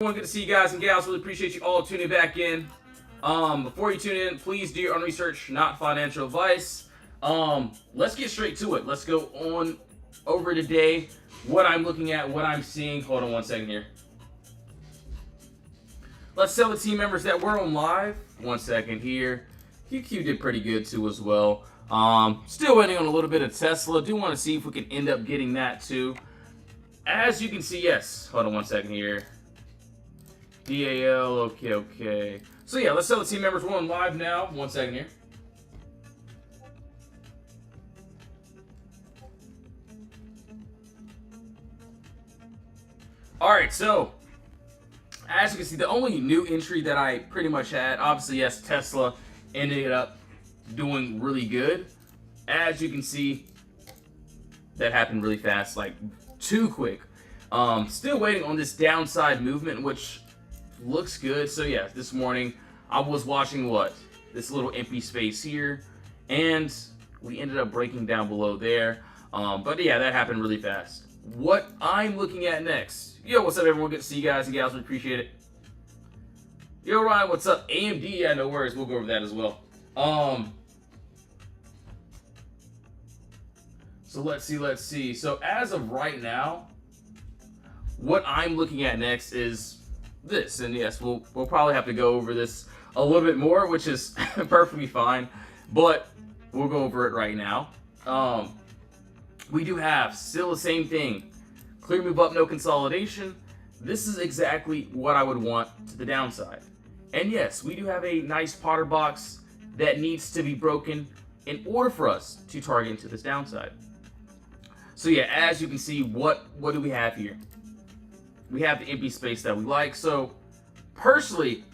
Good to see you guys and gals. Really appreciate you all tuning back in. Before you tune in, please do your own research, not financial advice. Let's get straight to it. Let's go on over today what I'm looking at, what I'm seeing. Hold on one second here. Let's tell the team members that we're on live. One second here. QQ did pretty good too as well. Still waiting on a little bit of Tesla. Do want to see if we can end up getting that too. As you can see, yes. Hold on one second here. DAL, okay. So yeah, let's tell the team members we're on live now. One second here. Alright, so as you can see, the only new entry that I pretty much had, obviously, yes, Tesla ended up doing really good. As you can see, that happened really fast, like too quick. Still waiting on this downside movement, which looks good. So yeah, this morning I was watching this little empty space here, and we ended up breaking down below there. But yeah, that happened really fast. What I'm looking at next. Yo, what's up, everyone? Good to see you guys and gals. We appreciate it. Yo, Ryan, what's up? AMD, yeah, no worries. We'll go over that as well. So let's see. So as of right now, what I'm looking at next is this, and yes, we'll probably have to go over this a little bit more, which is perfectly fine, but we'll go over it right now. We do have still the same thing, clear move up, no consolidation. This is exactly what I would want to the downside. And yes, we do have a nice Potter box that needs to be broken in order for us to target into this downside. So yeah, as you can see, what do we have here? We have the empty space that we like. So personally,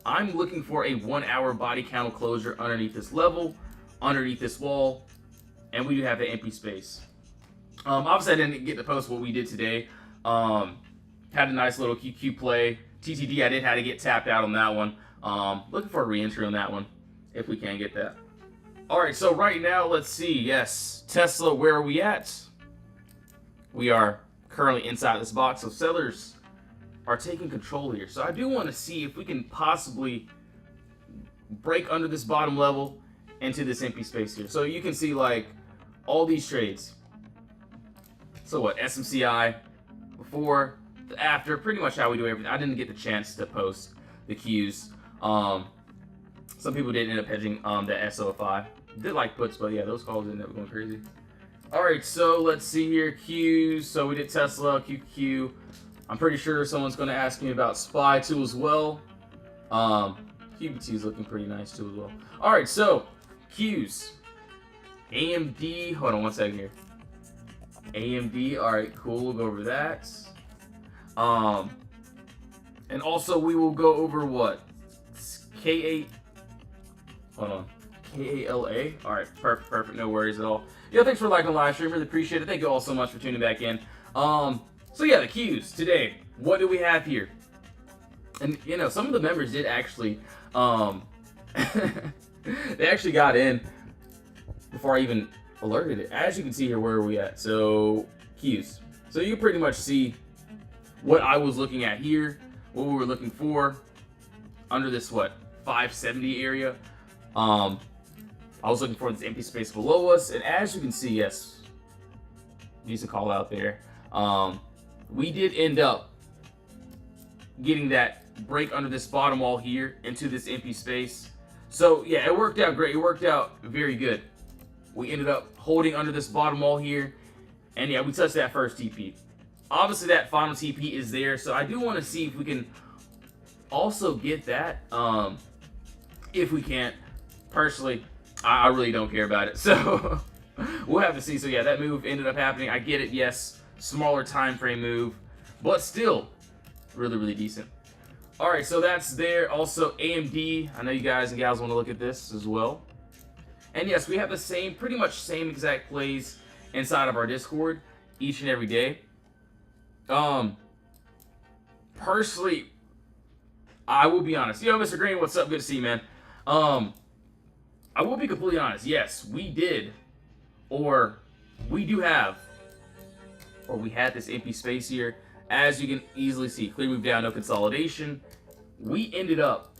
I'm looking for a 1 hour body candle closure underneath this level, underneath this wall, and we do have the empty space. Obviously I didn't get to post what we did today. Had a nice little QQ play. TTD, I did have to get tapped out on that one. Looking for a re-entry on that one, if we can get that. All right, so right now, let's see. Yes, Tesla, where are we at? We are currently inside this box, so sellers are taking control here. So I do want to see if we can possibly break under this bottom level into this empty space here. So you can see like all these trades. So what, SMCI, before, after, pretty much how we do everything. I didn't get the chance to post the Qs. Some people did end up hedging the SOFI. Did like puts, but yeah, those calls ended up going crazy. Alright, so let's see here, Qs. So we did Tesla, QQ. I'm pretty sure someone's going to ask me about SPY too as well. QBT is looking pretty nice too as well. Alright, so Qs. AMD, hold on one second here. AMD, alright, cool, we'll go over that. And also we will go over what? K8, hold on. KALA. Alright, perfect, no worries at all. Yeah, thanks for liking the live stream, really appreciate it. Thank you all so much for tuning back in. So yeah, the Qs today. What do we have here? And you know, some of the members did actually, they actually got in before I even alerted it. As you can see here, where are we at? So Qs. So you pretty much see what I was looking at here, what we were looking for under this 570 area. I was looking for this empty space below us, and as you can see, yes, decent call out there. We did end up getting that break under this bottom wall here into this empty space. So yeah, it worked out great. It worked out very good. We ended up holding under this bottom wall here, and yeah, we touched that first TP. Obviously, that final TP is there, so I do want to see if we can also get that. If we can't, personally, I really don't care about it. So we'll have to see. So yeah, that move ended up happening. I get it, yes, smaller time frame move, but still really decent. All right, so that's there. Also AMD, I know you guys and gals want to look at this as well. And yes, we have the same, pretty much same exact plays inside of our Discord each and every day. Personally, I will be honest. Yo, Mr. Green, what's up? Good to see you, man. I will be completely honest. Yes, we did, or we do have, or we had this empty space here As you can easily see, clear move down, no consolidation. We ended up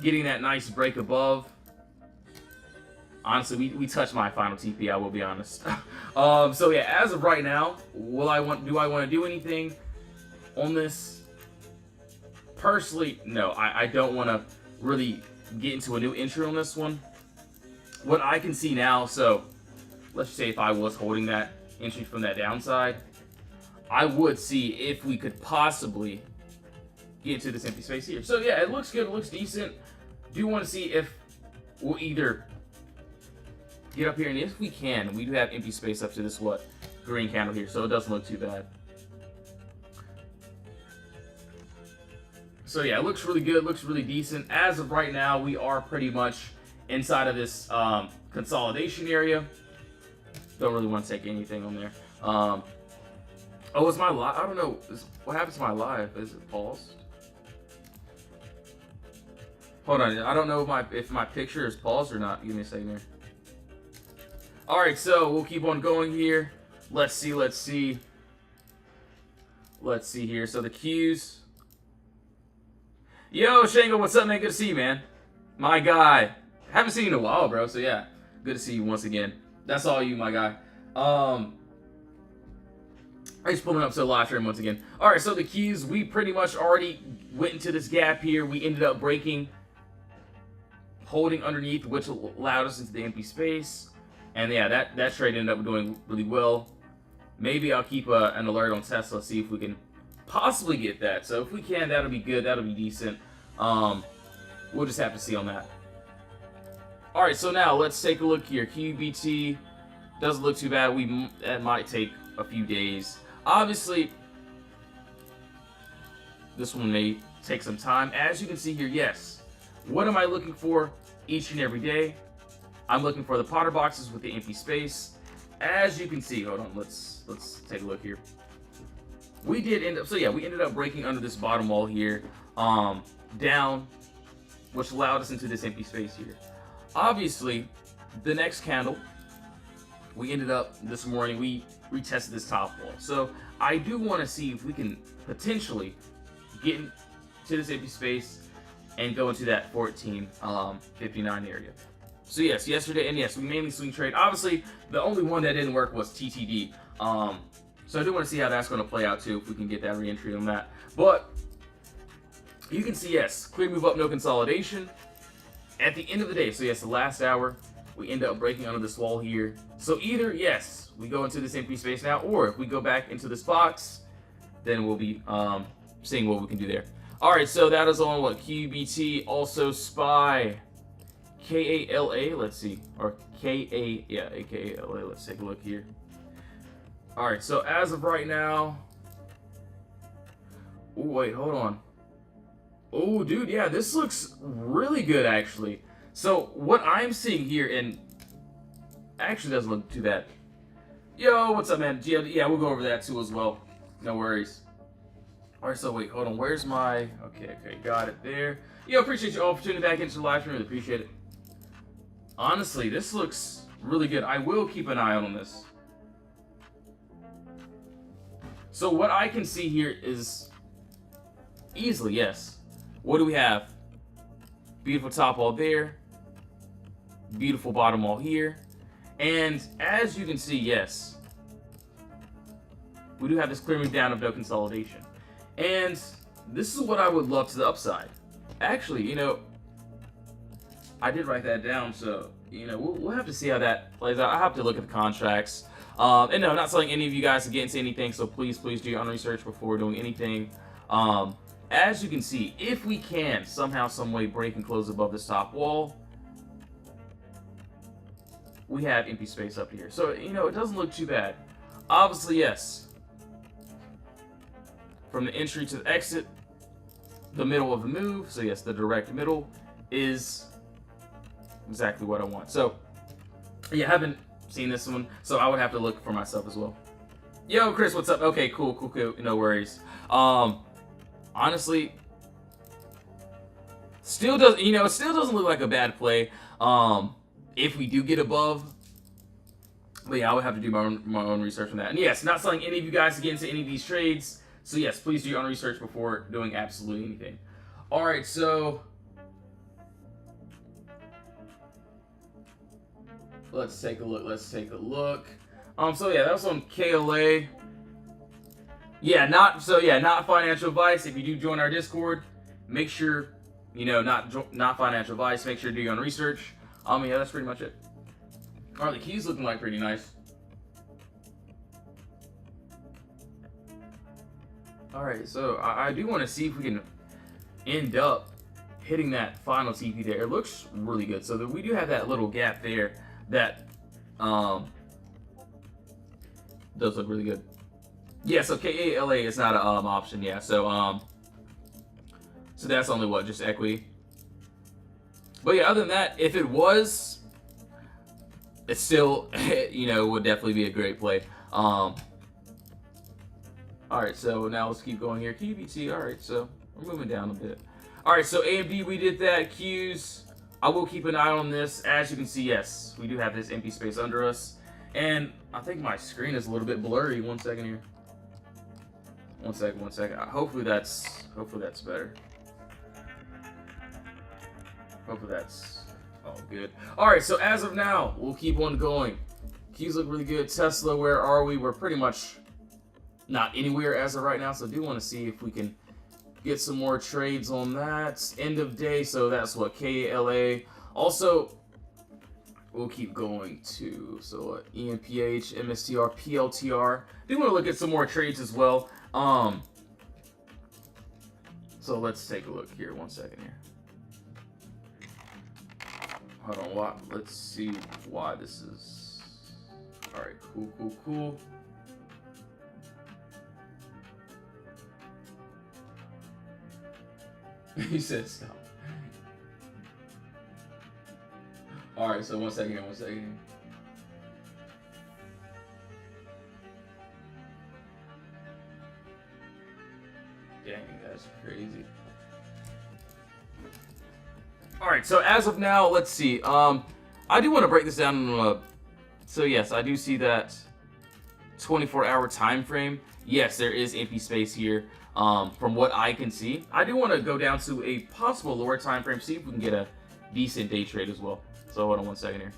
getting that nice break above. Honestly, we touched my final TP, I will be honest. So yeah, as of right now, do I want to do anything on this? Personally, no. I don't want to really get into a new entry on this one. What I can see now, so let's just say if I was holding that entry from that downside, I would see if we could possibly get into this empty space here. So yeah, it looks good, it looks decent. Do want to see if we'll either get up here, and if we can, we do have empty space up to this green candle here, so it doesn't look too bad. So yeah, it looks really good, looks really decent. As of right now, we are pretty much inside of this consolidation area. Don't really want to take anything on there. Oh, is my live? I don't know. What happens to my live? Is it paused? Hold on. I don't know if my picture is paused or not. Give me a second here. All right, so we'll keep on going here. Let's see here. So the Qs. Yo, Shango, what's up, man? Good to see you, man. My guy. Haven't seen you in a while, bro. So yeah, good to see you once again. That's all you, my guy. I'm just pulling up to the live stream once again. All right, so the Qs, we pretty much already went into this gap here. We ended up breaking, holding underneath, which allowed us into the empty space. And yeah, that trade ended up doing really well. Maybe I'll keep an alert on Tesla, see if we can possibly get that. So if we can, that'll be good. That'll be decent. We'll just have to see on that. All right, so now let's take a look here. QBT doesn't look too bad. That might take a few days. Obviously, this one may take some time. As you can see here, yes. What am I looking for each and every day? I'm looking for the Potter boxes with the empty space. As you can see, hold on, let's take a look here. We ended up breaking under this bottom wall here, down, which allowed us into this empty space here. Obviously, the next candle, we ended up this morning, we retested this top wall. So I do want to see if we can potentially get into this empty space and go into that 1459 area. So yes, yesterday, and yes, we mainly swing trade. Obviously, the only one that didn't work was TTD. So I do want to see how that's going to play out too, if we can get that re-entry on that. But you can see, yes, clear move up, no consolidation. At the end of the day, so yes, the last hour, we end up breaking under this wall here. So either, yes, we go into this empty space now, or if we go back into this box, then we'll be seeing what we can do there. All right, so that is on what? QBT, also SPY, KALA, let's see, or KA, yeah, AKALA, let's take a look here. All right, so as of right now, oh, wait, hold on. Oh, dude, yeah, this looks really good, actually. So what I'm seeing here, and actually doesn't look too bad. Yo, what's up, man? Yeah, we'll go over that too as well. No worries. All right, so wait, hold on. Where's my? Okay, got it there. Yo, appreciate you all for tuning back into the live stream. Really appreciate it. Honestly, this looks really good. I will keep an eye on this. So what I can see here is easily, yes. What do we have? Beautiful top wall there. Beautiful bottom wall here. And as you can see, yes, we do have this clear move down of no consolidation. And this is what I would love to the upside. Actually, you know, I did write that down, so, you know, we'll have to see how that plays out. I have to look at the contracts. And no, I'm not telling any of you guys to get into anything, so please do your own research before doing anything. As you can see, if we can somehow, some way break and close above this top wall, we have empty space up here. So, you know, it doesn't look too bad. Obviously, yes. From the entry to the exit, the middle of the move, so yes, the direct middle is exactly what I want. So, yeah, I haven't seen this one, so I would have to look for myself as well. Yo, Chris, what's up? Okay, cool. No worries. Honestly, still doesn't look like a bad play. If we do get above But yeah, I would have to do my own research on that. And yes, not telling any of you guys to get into any of these trades. So yes, please do your own research before doing absolutely anything. All right, so let's take a look. So yeah, that was on KLA. Yeah, not financial advice. If you do join our Discord, make sure, not financial advice. Make sure to do your own research. Yeah, that's pretty much it. All right, the keys looking like pretty nice. All right, so I do want to see if we can end up hitting that final TP there. It looks really good. So we do have that little gap there that does look really good. Yeah, so KALA is not an option. Yeah, so that's only what, just equity. But yeah, other than that, if it was, it still would definitely be a great play. All right, so now let's keep going here. QBT. All right, so we're moving down a bit. All right, so AMD, we did that. Qs, I will keep an eye on this. As you can see, yes, we do have this empty space under us, and I think my screen is a little bit blurry. One second here. One second. Hopefully that's better. Hopefully that's all good. All right, so as of now, we'll keep on going. Keys look really good. Tesla, where are we? We're pretty much not anywhere as of right now, so I do want to see if we can get some more trades on that. End of day, so that's what, KLA. Also, we'll keep going to, so EMPH, MSTR, PLTR. Do want to look at some more trades as well. So let's take a look here. One second here. Hold on, let's see why this is. All right, cool. He said stop. All right, so one second. Dang, that's crazy. All right, so as of now, let's see. I do want to break this down. So yes, I do see that 24-hour time frame. Yes, there is empty space here. From what I can see, I do want to go down to a possible lower time frame, see if we can get a decent day trade as well. So hold on one second here.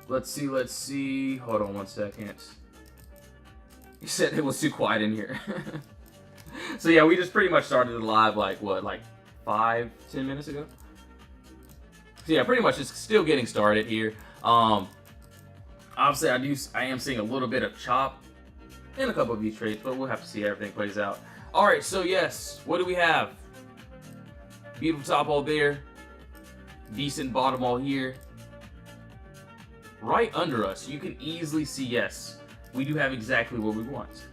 Let's see. Hold on one second. You said it was too quiet in here. So yeah, we just pretty much started the live like 5-10 minutes ago. So yeah, pretty much it's still getting started here. Obviously I am seeing a little bit of chop in a couple of these trades, but we'll have to see how everything plays out. All right, so yes, what do we have? Beautiful top all there, decent bottom all here. Right under us, you can easily see, yes, we do have exactly what we want.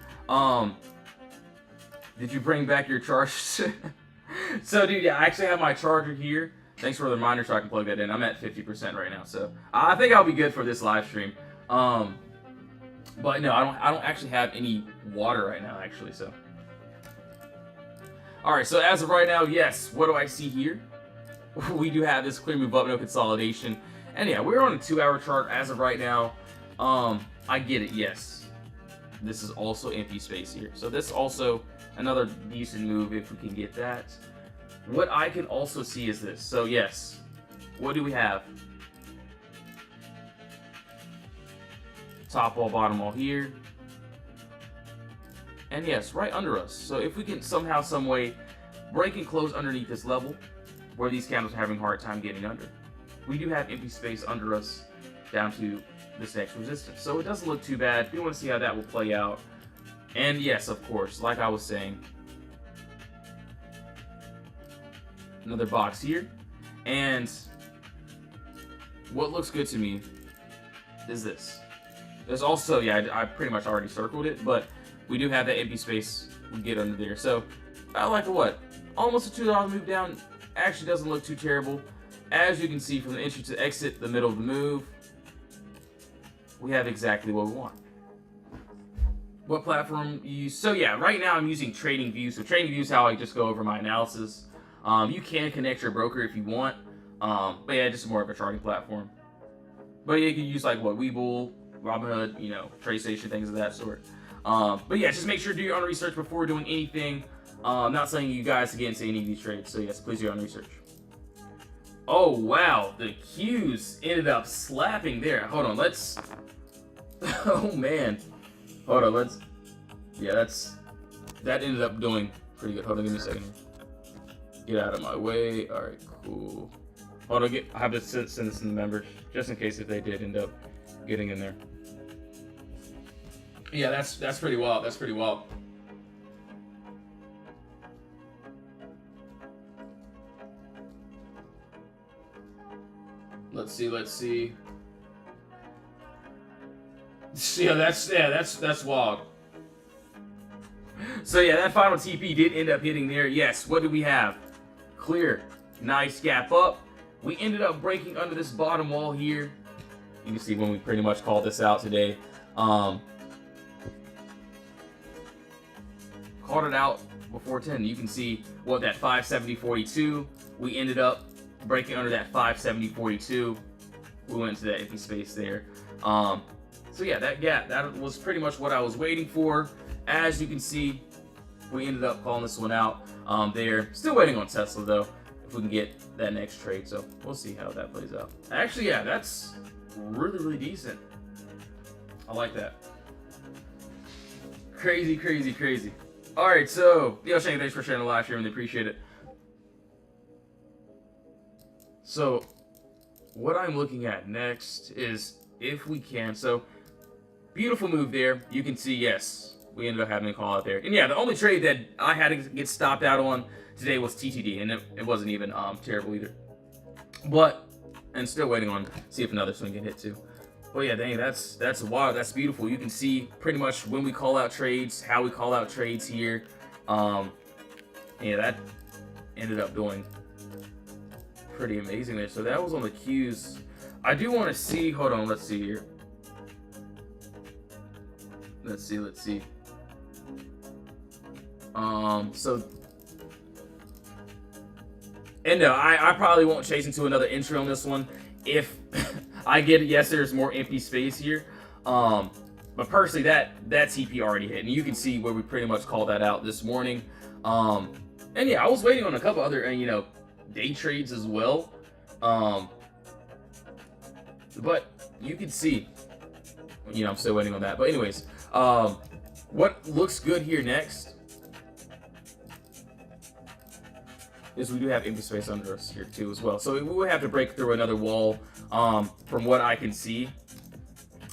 Did you bring back your charge? So dude, yeah, I actually have my charger here. Thanks for the reminder so I can plug that in. I'm at 50% right now, so I think I'll be good for this live stream. But no, I don't actually have any water right now, actually, so. All right, so as of right now, yes, what do I see here? We do have this clear move up, no consolidation. And yeah, we're on a 2-hour chart as of right now. I get it, yes. This is also empty space here. So this is also another decent move if we can get that. What I can also see is this. So yes, what do we have? Top wall, bottom wall here. And yes, right under us. So if we can somehow, some way, break and close underneath this level, where these candles are having a hard time getting under, we do have empty space under us down to this next resistance. So it doesn't look too bad. We want to see how that will play out. And yes, of course, like I was saying, another box here. And what looks good to me is this. There's also, yeah, I pretty much already circled it, but we do have that empty space we get under there. So I like what? Almost a $2 move down. Actually doesn't look too terrible. As you can see from the entry to exit, the middle of the move, we have exactly what we want. What platform you use? So yeah, right now I'm using TradingView. So TradingView is how I just go over my analysis. You can connect your broker if you want. But yeah, just more of a charting platform. But yeah, you can use like what, Webull, Robinhood, you know, TradeStation, things of that sort. But yeah, just make sure to do your own research before doing anything. I'm not saying you guys to get into any of these trades, so yes, please do your own research. Oh wow, the Qs ended up slapping there. Hold on, let's. Oh man, hold on, let's. Yeah, that ended up doing pretty good. Hold on, give me a second. Get out of my way. All right, cool. Hold on, I have to send this in the members just in case if they did end up getting in there. Yeah, that's pretty wild. That's pretty wild. Let's see. Yeah, that's wild. So yeah, that final TP did end up hitting there. Yes, what do we have? Clear. Nice gap up. We ended up breaking under this bottom wall here. You can see when we pretty much called this out today. Called it out before 10. You can see what that 570.42. We ended up breaking under that 570.42. We went into that empty space there. So yeah, that gap, that was pretty much what I was waiting for. As you can see, we ended up calling this one out there. Still waiting on Tesla though, if we can get that next trade. So we'll see how that plays out. Actually, yeah, that's really decent. I like that. Crazy. All right, so yo, Shane, thanks for sharing the live stream. Really appreciate it. So what I'm looking at next is if we can. So beautiful move there. You can see, yes, we ended up having a call out there. And yeah, the only trade that I had to get stopped out on today was TTD, and it wasn't even terrible either. But, and still waiting on see if another swing can hit too. But yeah, dang, that's wild. That's beautiful. You can see pretty much when we call out trades, how we call out trades here. Yeah, that ended up doing pretty amazing there. So that was on the Qs. I do want to see. Hold on, let's see here. Let's see. So, and no, I probably won't chase into another entry on this one if I get it. Yes, there's more empty space here. But personally, that TP already hit, and you can see where we pretty much called that out this morning. And yeah, I was waiting on a couple other, day trades as well. But you can see, I'm still waiting on that. But anyways, what looks good here next is we do have empty space under us here too as well. So we would have to break through another wall. From what I can see,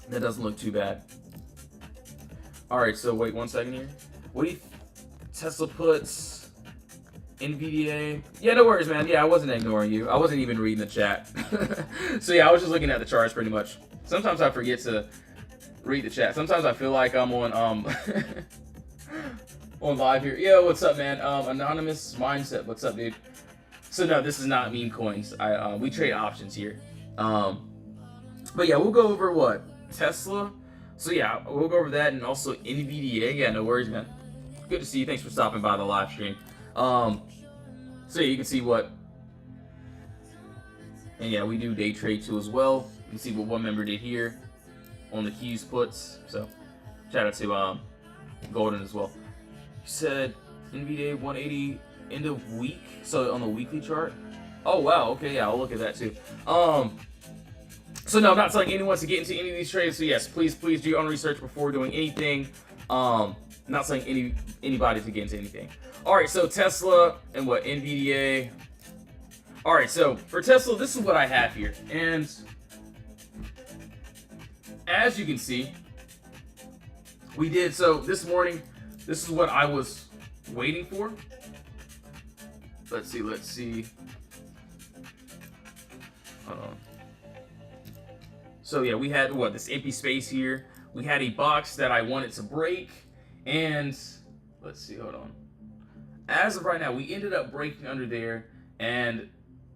that doesn't look too bad. All right, so wait 1 second here. What do you Tesla puts NVDA? Yeah, no worries, man. Yeah, I wasn't ignoring you. I wasn't even reading the chat. So yeah, I was just looking at the charts pretty much. Sometimes I forget to read the chat. Sometimes I feel like I'm on on live here. Yo, what's up, man? Anonymous Mindset. What's up, dude? So no, this is not meme coins. We trade options here. But yeah, we'll go over what? Tesla. So yeah, we'll go over that, and also NVDA. Yeah, no worries, man. Good to see you. Thanks for stopping by the live stream. So yeah, you can see what, and yeah, we do day trade too as well. You can see what one member did here on the Qs puts. So shout out to Golden as well. You said NVDA 180 end of week, so on the weekly chart. Oh wow, okay, yeah, I'll look at that too. So no, I'm not telling anyone to get into any of these trades. So yes, please do your own research before doing anything. Not saying anybody to get into anything. All right, so Tesla and what, NVDA. All right, so for Tesla, this is what I have here, and as you can see, we did so this morning. This is what I was waiting for. Let's see. Hold on. So yeah, we had what, this empty space here. We had a box that I wanted to break, and let's see, hold on. As of right now, we ended up breaking under there, and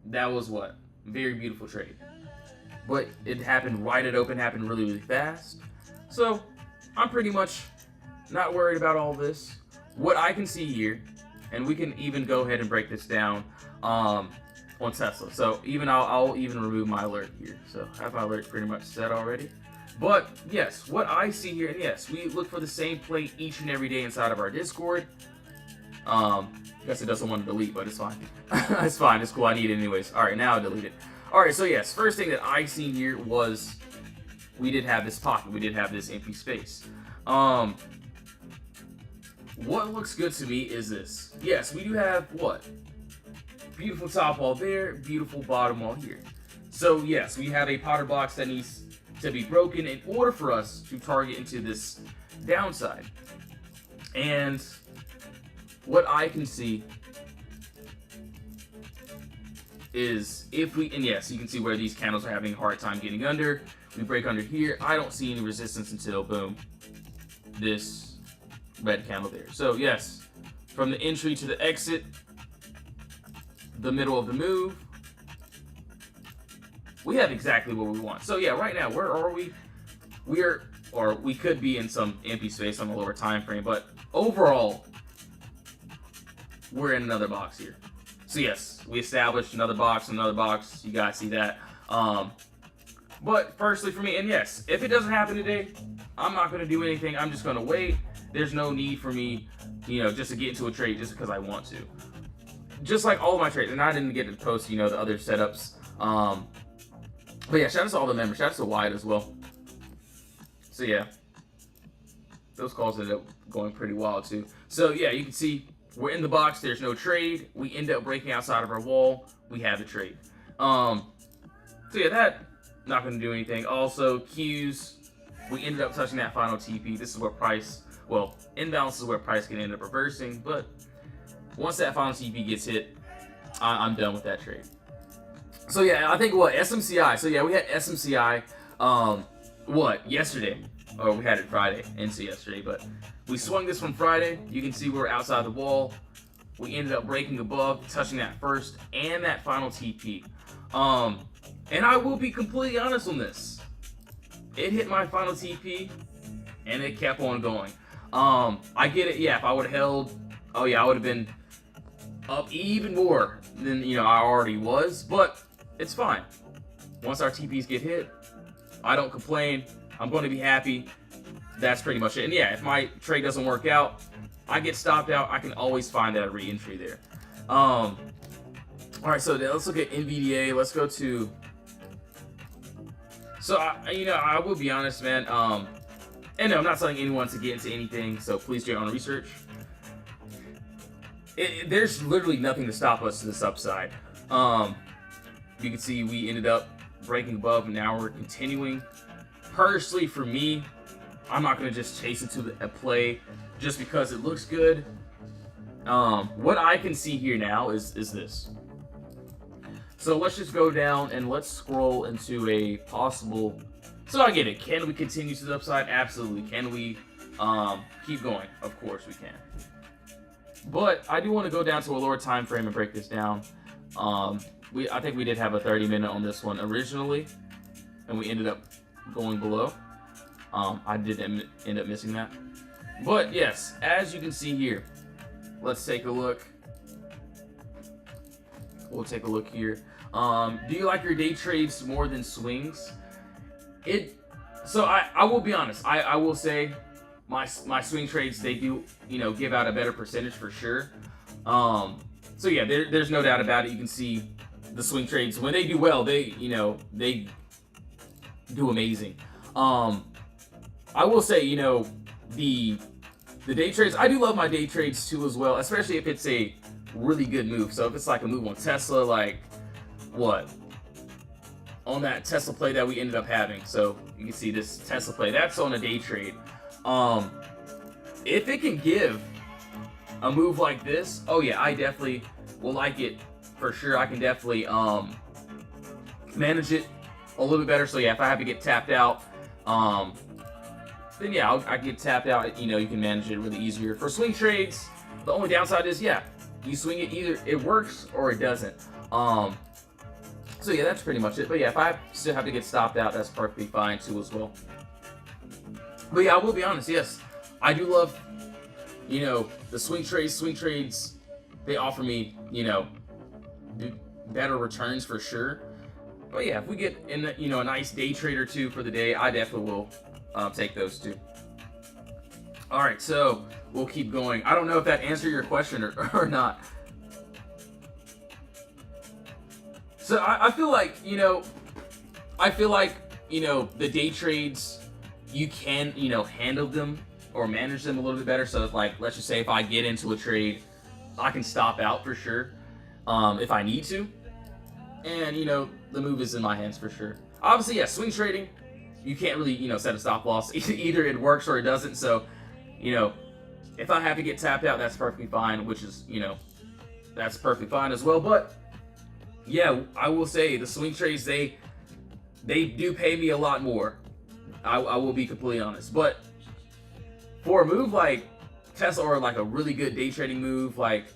that was what? Very beautiful trade. But it happened right at open, happened really fast. So I'm pretty much not worried about all this. What I can see here, and we can even go ahead and break this down. on Tesla. So even I'll even remove my alert here. So I have my alert pretty much set already. But yes, what I see here, and yes, we look for the same play each and every day inside of our Discord. I guess it doesn't want to delete, but it's fine. It's fine, it's cool, I need it anyways. Alright, now I'll delete it. Alright, so yes, first thing that I seen here was we did have this pocket, we did have this empty space. What looks good to me is this. Yes, we do have what? Beautiful top wall there, beautiful bottom wall here. So yes, we have a Potter box that needs to be broken in order for us to target into this downside. And what I can see is if we, and yes, you can see where these candles are having a hard time getting under. We break under here. I don't see any resistance until, boom, this red candle there. So yes, from the entry to the exit, the middle of the move, we have exactly what we want. So yeah, right now, where are we? Or we could be in some empty space on the lower time frame, but overall, we're in another box here. So yes, we established another box, you guys see that. But firstly for me, and yes, if it doesn't happen today, I'm not gonna do anything, I'm just gonna wait. There's no need for me, just to get into a trade just because I want to. Just like all of my trades, and I didn't get to post, the other setups. But yeah, shout out to all the members, shout out to Wyatt as well. So yeah, those calls ended up going pretty wild too. So yeah, you can see we're in the box, there's no trade. We end up breaking outside of our wall, we have the trade. So yeah, that, not gonna do anything. Also, Qs, we ended up touching that final TP. This is where price, well, inbalance is where price can end up reversing, but once that final TP gets hit, I'm done with that trade. So yeah, I think what, SMCI. So yeah, we had SMCI, yesterday? Or we had it Friday, into yesterday, but we swung this one Friday. You can see we're outside the wall. We ended up breaking above, touching that first and that final TP. And I will be completely honest on this. It hit my final TP and it kept on going. I get it, yeah, if I would have held, oh yeah, I would have been up even more than, I already was, but it's fine. Once our TPs get hit, I don't complain. I'm going to be happy. That's pretty much it. And yeah, if my trade doesn't work out, I get stopped out, I can always find that re-entry there. All right, so let's look at NVDA. Let's go to, so I will be honest, man. And no, I'm not telling anyone to get into anything, so please do your own research. There's literally nothing to stop us to this upside. You can see we ended up breaking above, and now we're continuing. Personally, for me, I'm not gonna just chase it to a play just because it looks good. What I can see here now is this. So let's just go down and let's scroll into a possible. So I get it. Can we continue to the upside? Absolutely. Can we keep going? Of course we can. But I do want to go down to a lower time frame and break this down. I think we did have a 30-minute on this one originally, and we ended up going below. I did end up missing that. But yes, as you can see here, let's take a look. We'll take a look here. Do you like your day trades more than swings? So I will be honest. I will say my swing trades, they do give out a better percentage for sure. So yeah, there's no doubt about it. You can see the swing trades when they do well. They do amazing. I will say the day trades. I do love my day trades too as well, especially if it's a really good move. So if it's like a move on Tesla, like what? On that Tesla play that we ended up having. So you can see this Tesla play, that's on a day trade. If it can give a move like this, oh yeah, I definitely will like it for sure. I can definitely manage it a little bit better. So yeah, if I have to get tapped out, then yeah, I get tapped out. You can manage it really easier. For swing trades, the only downside is, yeah, you swing it, either it works or it doesn't. So yeah, that's pretty much it. But yeah, if I still have to get stopped out, that's perfectly fine too as well. But yeah, I will be honest, yes, I do love, the swing trades. They offer me, better returns for sure. But yeah, if we get in a nice day trade or two for the day, I definitely will take those two. All right, so we'll keep going. I don't know if that answered your question or not. So I feel like, the day trades, you can, handle them or manage them a little bit better. So like, let's just say if I get into a trade, I can stop out for sure if I need to. And, the move is in my hands for sure. Obviously, yeah, swing trading, you can't really, set a stop loss. Either it works or it doesn't. So, if I have to get tapped out, that's perfectly fine, which is, that's perfectly fine as well. But yeah, I will say the swing trades, they do pay me a lot more. I will be completely honest. But for a move like Tesla, or like a really good day trading move, like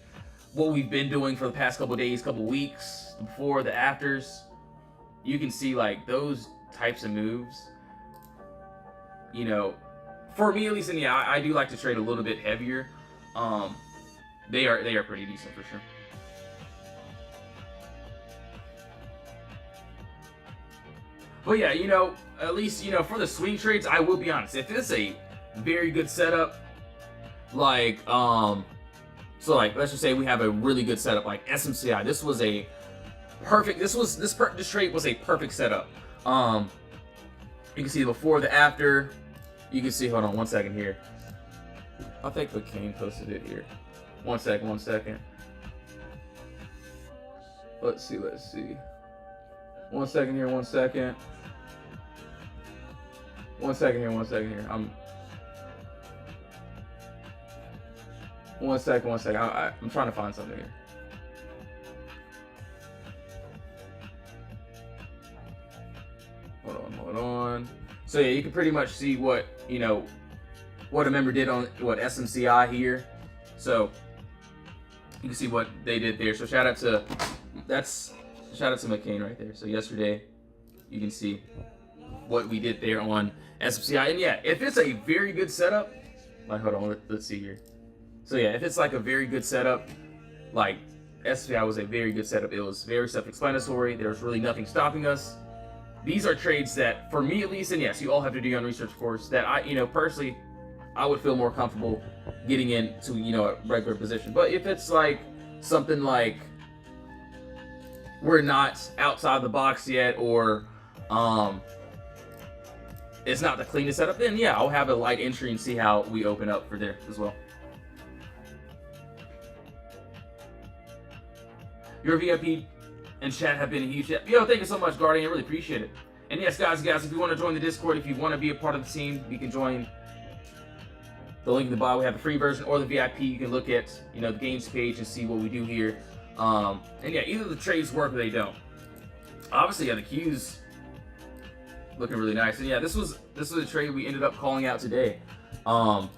what we've been doing for the past couple days, couple weeks, before the afters, you can see like those types of moves, for me at least, and yeah, I do like to trade a little bit heavier. They are pretty decent for sure. But yeah, at least, for the swing trades, I will be honest. If it's a very good setup, like, so like, let's just say we have a really good setup, like SMCI. This was a perfect, this trade was a perfect setup. You can see the before, the after. You can see, hold on one second here. I think McCain posted it here. One second. Let's see. One second here. One second here. One second. I'm trying to find something here. Hold on. So yeah, you can pretty much see what a member did on what SMCI here. So you can see what they did there. So shout out to McCain right there. So yesterday, you can see what we did there on SMCI. And yeah, if it's a very good setup, like, hold on, let's see here. So yeah, if it's like a very good setup, like SMCI was a very good setup. It was very self-explanatory. There was really nothing stopping us. These are trades that, for me at least, and yes, you all have to do your own research, of course, that I, personally, I would feel more comfortable getting into, a regular position. But if it's like something like we're not outside the box yet, or it's not the cleanest setup, then yeah, I'll have a light entry and see how we open up for there as well. Your VIP and chat have been a huge help. Yo, thank you so much, Guardian. I really appreciate it. And yes, guys, if you want to join the Discord, if you want to be a part of the team, you can join the link in the bio. We have the free version or the VIP. You can look at, the games page and see what we do here. And yeah, either the trades work or they don't. Obviously, yeah, the Q's looking really nice. And yeah, this was a trade we ended up calling out today. So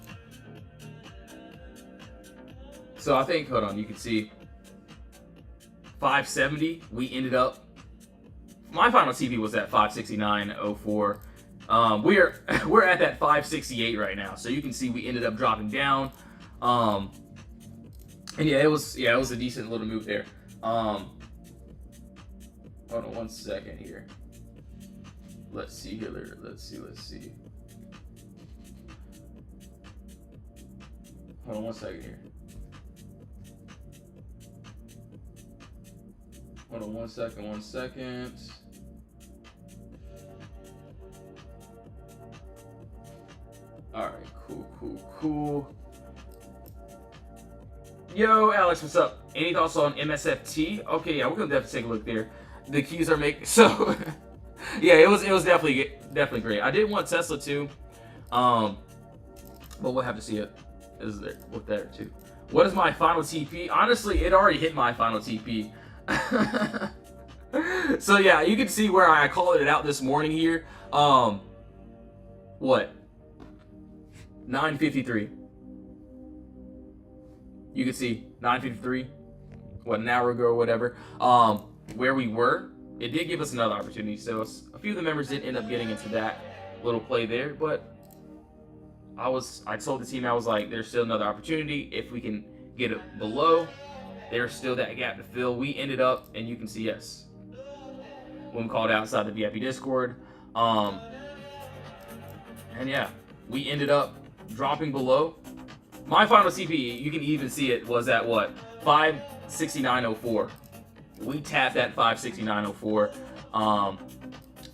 I think, hold on, you can see 570. We ended up, my final TP was at 569.04. We're at that 568 right now. So you can see we ended up dropping down. And yeah, it was a decent little move there. Hold on one second here. Let's see here. Let's see. Hold on one second here. Hold on one second. Alright, cool. Yo, Alex, what's up? Any thoughts on MSFT? Okay, yeah, we're gonna definitely take a look there. The Qs are making, so yeah, it was definitely great. I did want Tesla too, but we'll have to see it. Is there with there too? What is my final TP? Honestly, it already hit my final TP. So yeah, you can see where I called it out this morning here. What? 9:53. You can see 9:53. What, an hour ago or whatever. Where we were, it did give us another opportunity. So a few of the members did end up getting into that little play there, but I told the team, I was like, there's still another opportunity if we can get it below. There's still that gap to fill. We ended up, and you can see, yes, when we called outside the VIP Discord. And yeah, we ended up dropping below. My final CP, you can even see it, was at what? 569.04. We tapped at 569.04.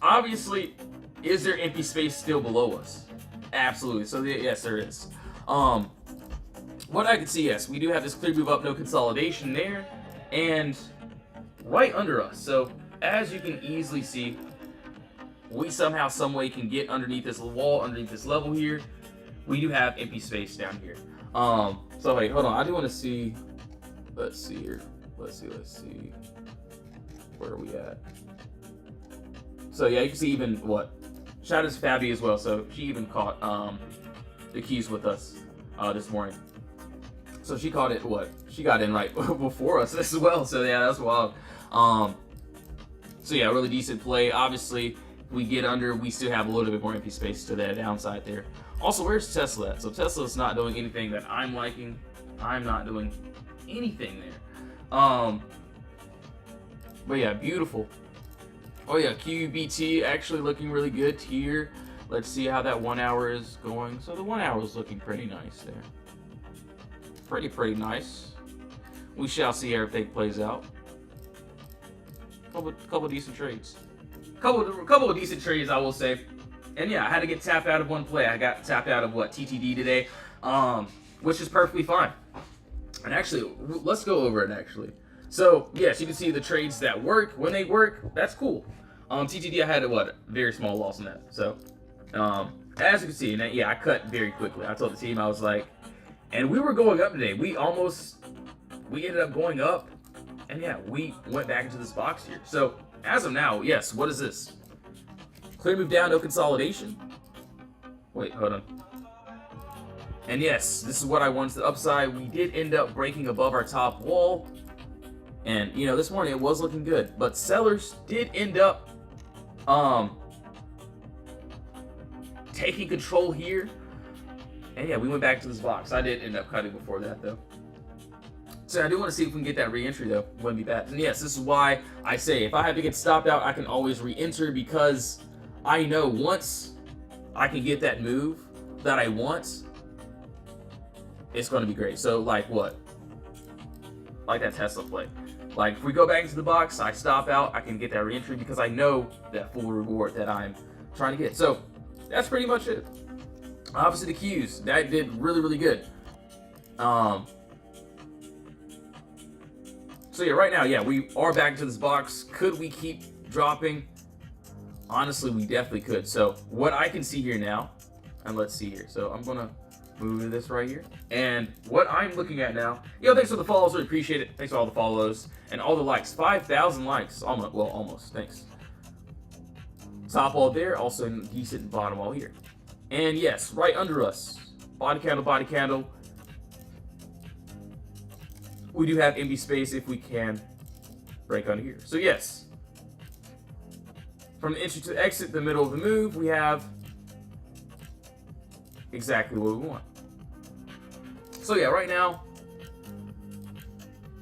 Obviously, is there empty space still below us? Absolutely. So yes, there is. What I can see, yes, we do have this clear move up, no consolidation there, and right under us. So as you can easily see, we somehow, some way can get underneath this wall, underneath this level here. We do have empty space down here. So wait, hold on. I do want to see. Let's see here. Let's see. Where are we at? So yeah, you can see even what? Shout out to Fabi as well. So she even caught the keys with us this morning. So she caught it. What? She got in right before us as well. So yeah, that's wild. So yeah, really decent play. Obviously, we get under, we still have a little bit more empty space to that downside there. Also, where's Tesla at? So Tesla's not doing anything that I'm liking. I'm not doing anything there. But yeah, beautiful. Oh yeah, QBT actually looking really good here. Let's see how that 1 hour is going. So the 1 hour is looking pretty nice there. Pretty nice. We shall see how everything plays out. Couple decent trades. Couple of decent trades, I will say. And yeah, I had to get tapped out of one play. I got tapped out of what, TTD today, which is perfectly fine. And actually, let's go over it actually. So yes, you can see the trades that work. When they work, that's cool. TTD, I had a what, very small loss in that. So as you can see, and yeah, I cut very quickly. I told the team, I was like, and we were going up today. We ended up going up, and yeah, we went back into this box here. So as of now, yes, what is this? Clear move down, no consolidation. Wait, hold on. And yes, this is what I wanted to the upside. We did end up breaking above our top wall. And, you know, this morning it was looking good. But sellers did end up taking control here. And yeah, we went back to this box. I did end up cutting before that, though. So I do want to see if we can get that re-entry, though. Wouldn't be bad. And yes, this is why I say if I have to get stopped out, I can always re-enter, because I know once I can get that move that I want, it's going to be great. So like what? Like that Tesla play. Like if we go back into the box, I stop out, I can get that re-entry because I know that full reward that I'm trying to get. So that's pretty much it. Obviously the Qs, that did really good. So yeah, right now, yeah, we are back into this box. Could we keep dropping? Honestly, we definitely could. So what I can see here now, and let's see here. So I'm gonna move to this right here. And what I'm looking at now, yo, thanks for the follows, really appreciate it. Thanks for all the follows and all the likes. 5,000 likes, almost, well, almost, thanks. Top wall there, also decent bottom wall here. And yes, right under us, body candle. We do have empty space if we can break under here. So yes, from the entry to exit, the middle of the move, we have exactly what we want. So yeah, right now,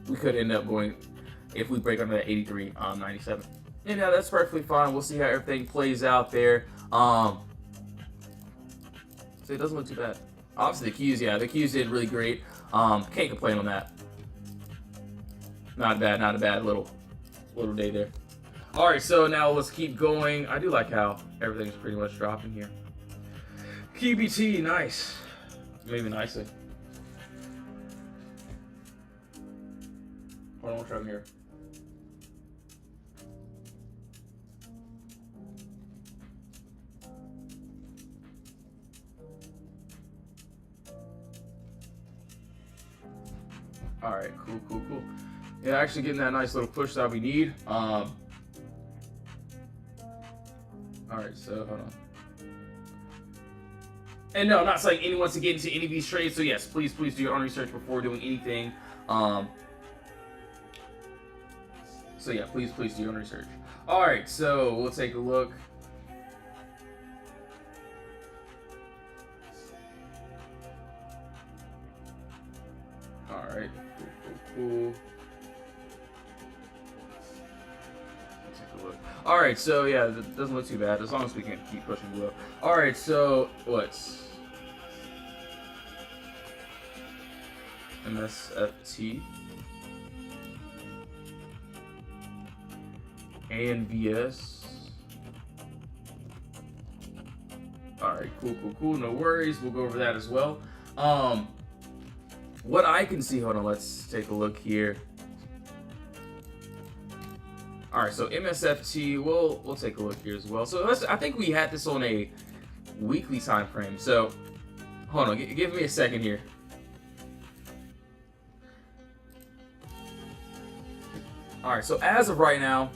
we could end up going, if we break under that 83.97. And yeah, that's perfectly fine. We'll see how everything plays out there. So it doesn't look too bad. Obviously the Qs, yeah, the Qs did really great. Can't complain on that. Not a bad little day there. All right, so now let's keep going. I do like how everything's pretty much dropping here. QBT, nice. Maybe nicely. Hold on, we'll try them here. All right, cool. Yeah, actually getting that nice little push that we need. All right, so hold on. And no, I'm not saying anyone wants to get into any of these trades. So yes, please do your own research before doing anything. So yeah, please do your own research. All right, so we'll take a look. All right, cool. All right, so yeah, that doesn't look too bad as long as we can keep pushing below. All right, so what's MSFT, ANVS. All right, cool. No worries. We'll go over that as well. What I can see, hold on, let's take a look here. All right, so MSFT, we'll take a look here as well. So I think we had this on a weekly time frame. So hold on, give me a second here. All right, so as of right now,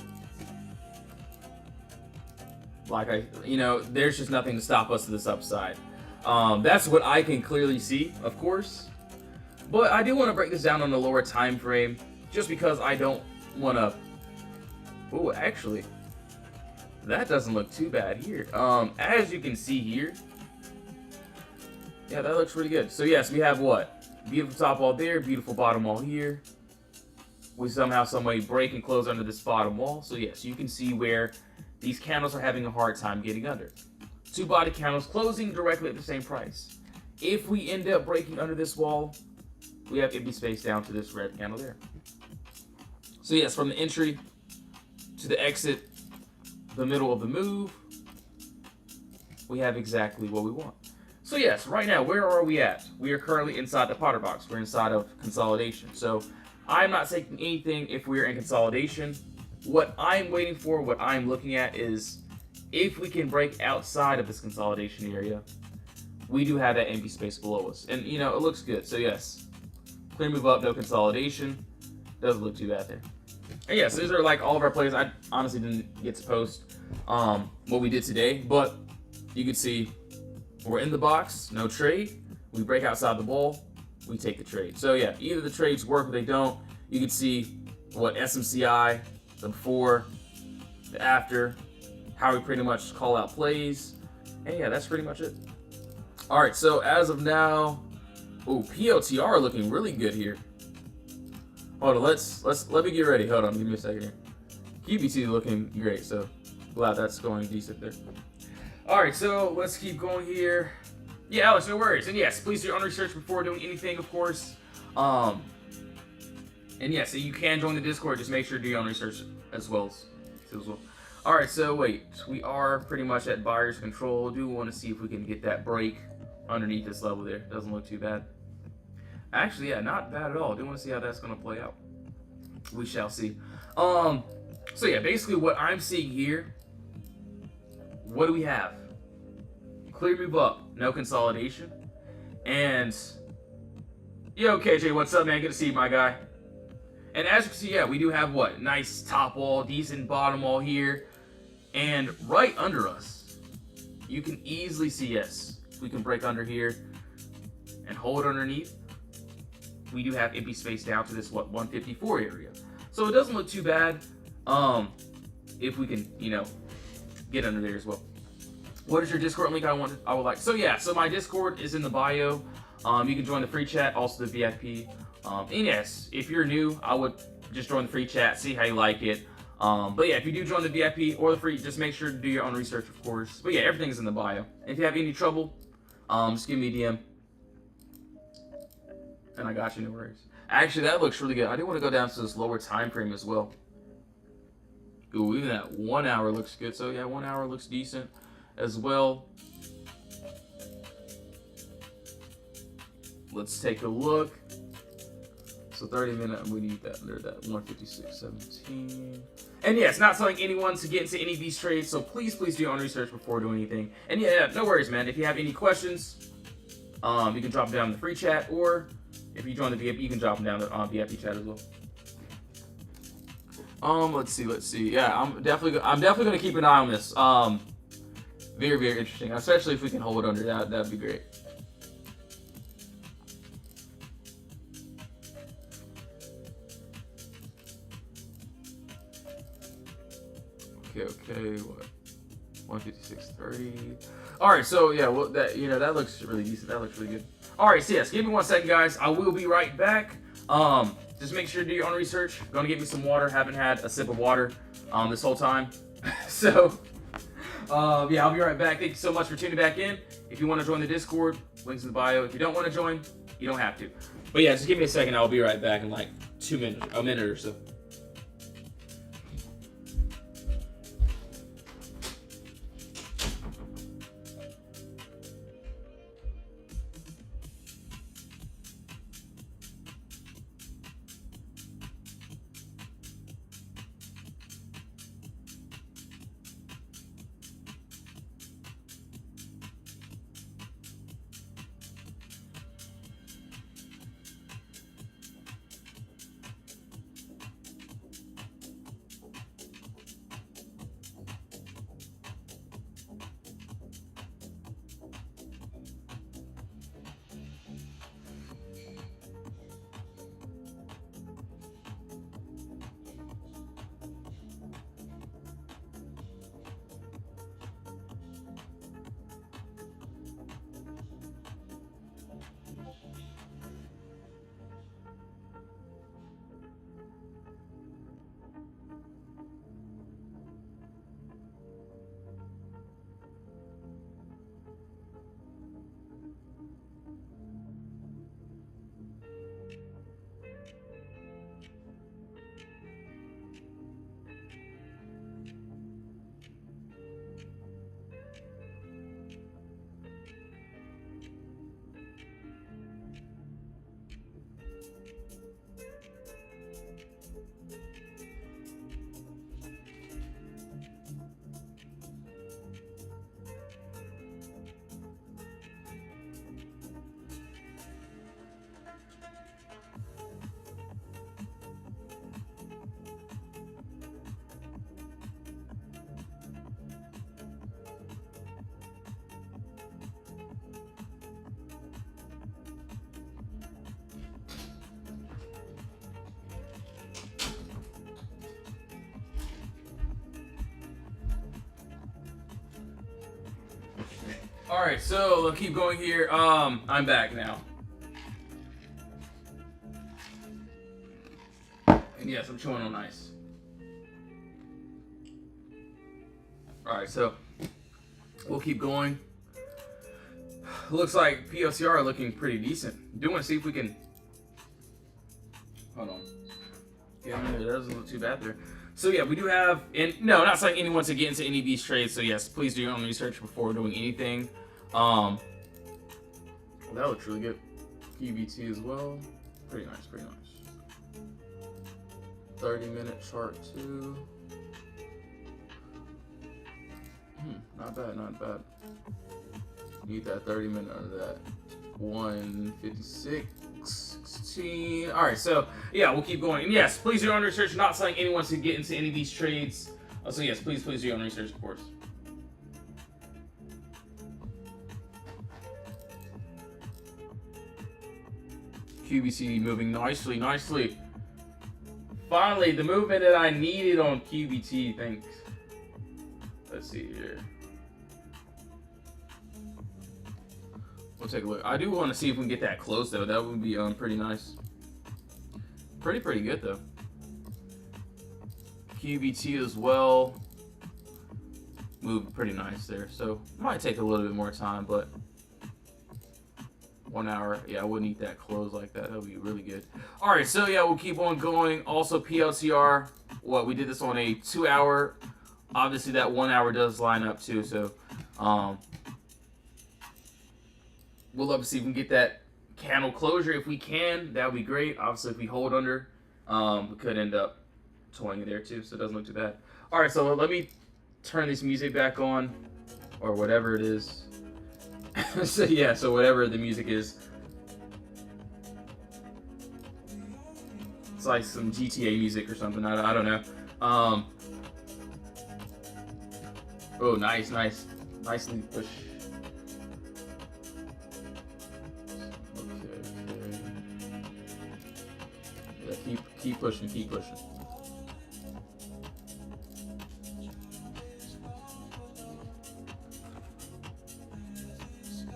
like there's just nothing to stop us to this upside. That's what I can clearly see, of course. But I do want to break this down on a lower time frame, just because I don't want to. Oh, actually, that doesn't look too bad here. As you can see here, yeah, that looks pretty good. So yes, we have what? Beautiful top wall there, beautiful bottom wall here. We somehow, someway break and close under this bottom wall. So yes, you can see where these candles are having a hard time getting under. Two body candles closing directly at the same price. If we end up breaking under this wall, we have empty space down to this red candle there. So yes, from the entry to the exit, the middle of the move, we have exactly what we want. So yes, right now, where are we at? We are currently inside the Potter box. We're inside of consolidation. So I'm not taking anything if we're in consolidation. What I'm waiting for, what I'm looking at is if we can break outside of this consolidation area, we do have that empty space below us. And, it looks good. So yes, clear move up, no consolidation. Doesn't look too bad there. And yes, these are like all of our plays. I honestly didn't get to post what we did today, but you can see we're in the box, no trade. We break outside the ball, we take the trade. So yeah, either the trades work or they don't. You can see what SMCI, the before, the after, how we pretty much call out plays. And yeah, that's pretty much it. All right, so as of now, PLTR looking really good here. Hold on, let me get ready. Hold on, give me a second here. QBT looking great, so glad that's going decent there. All right, so let's keep going here. Yeah, Alex, no worries. And yes, please do your own research before doing anything, of course. And yes, so you can join the Discord. Just make sure to do your own research as well. All right, so wait, we are pretty much at buyer's control. Do want to see if we can get that break underneath this level there. Doesn't look too bad. Actually, yeah, not bad at all. Do want to see how that's going to play out. We shall see. So yeah, basically what I'm seeing here, what do we have? Clear move up, no consolidation. And yo, KJ, what's up, man? Good to see you, my guy. And as you can see, yeah, we do have what? Nice top wall, decent bottom wall here. And right under us, you can easily see, yes, we can break under here and hold underneath. We do have empty space down to this, 154 area. So it doesn't look too bad if we can, get under there as well. What is your Discord link I would like? So yeah, so my Discord is in the bio. You can join the free chat, also the VIP. And yes, if you're new, I would just join the free chat, see how you like it. But yeah, if you do join the VIP or the free, just make sure to do your own research, of course. But yeah, everything's in the bio. And if you have any trouble, just give me a DM. And I got you, no worries. Actually, that looks really good. I do want to go down to this lower time frame as well. Ooh, even that 1 hour looks good. So yeah, 1 hour looks decent as well. Let's take a look. So 30 minutes, we need that under that 156.17. And yes, not telling anyone to get into any of these trades, so please do your own research before doing anything. And yeah, no worries, man. If you have any questions, you can drop them down in the free chat, or if you join the VIP, you can drop them down the VIP chat as well. Let's see. Yeah, I'm definitely gonna keep an eye on this. Very interesting, especially if we can hold under that. That'd be great. Okay, what? 156.30. All right, so yeah, well, that looks really decent. That looks really good. All right, so yes, give me 1 second, guys. I will be right back. Just make sure to do your own research. Gonna get me some water. Haven't had a sip of water this whole time. So, yeah, I'll be right back. Thank you so much for tuning back in. If you want to join the Discord, links in the bio. If you don't want to join, you don't have to. But yeah, just give me a second. I'll be right back in like a minute or so. All right, so we'll keep going here. I'm back now. And yes, I'm chewing on ice. All right, so we'll keep going. Looks like PLCR are looking pretty decent. Do want to see if we can. Hold on. Yeah, it doesn't look too bad there. So yeah, we do have, and no, not saying anyone to get into any of these trades. So yes, please do your own research before doing anything. Well, that looks really good. QBT as well. Pretty nice, pretty nice. 30-minute chart too. Not bad, not bad. Need that 30-minute of that. 156. 16. All right, so yeah, we'll keep going. And yes, please do your own research. Not saying anyone should get into any of these trades. So yes, please do your own research, of course. QBC moving nicely, nicely. Finally, the movement that I needed on QBT. Thanks. Let's see here. We'll take a look. I do want to see if we can get that close though. That would be pretty nice. Pretty good though. QBT as well. Moved pretty nice there. So might take a little bit more time, but 1 hour. Yeah, I wouldn't eat that close like that. That would be really good. All right, so yeah, we'll keep on going. Also PLCR. What we did this on a 2 hour. Obviously that 1 hour does line up too. So we'll love to see if we can get that candle closure. If we can, that would be great. Obviously, if we hold under, we could end up toying it there too, so it doesn't look too bad. All right, so let me turn this music back on, or whatever it is. So yeah, so whatever the music is. It's like some GTA music or something. I don't know. Oh, nice. Nicely pushed. Yeah, keep pushing.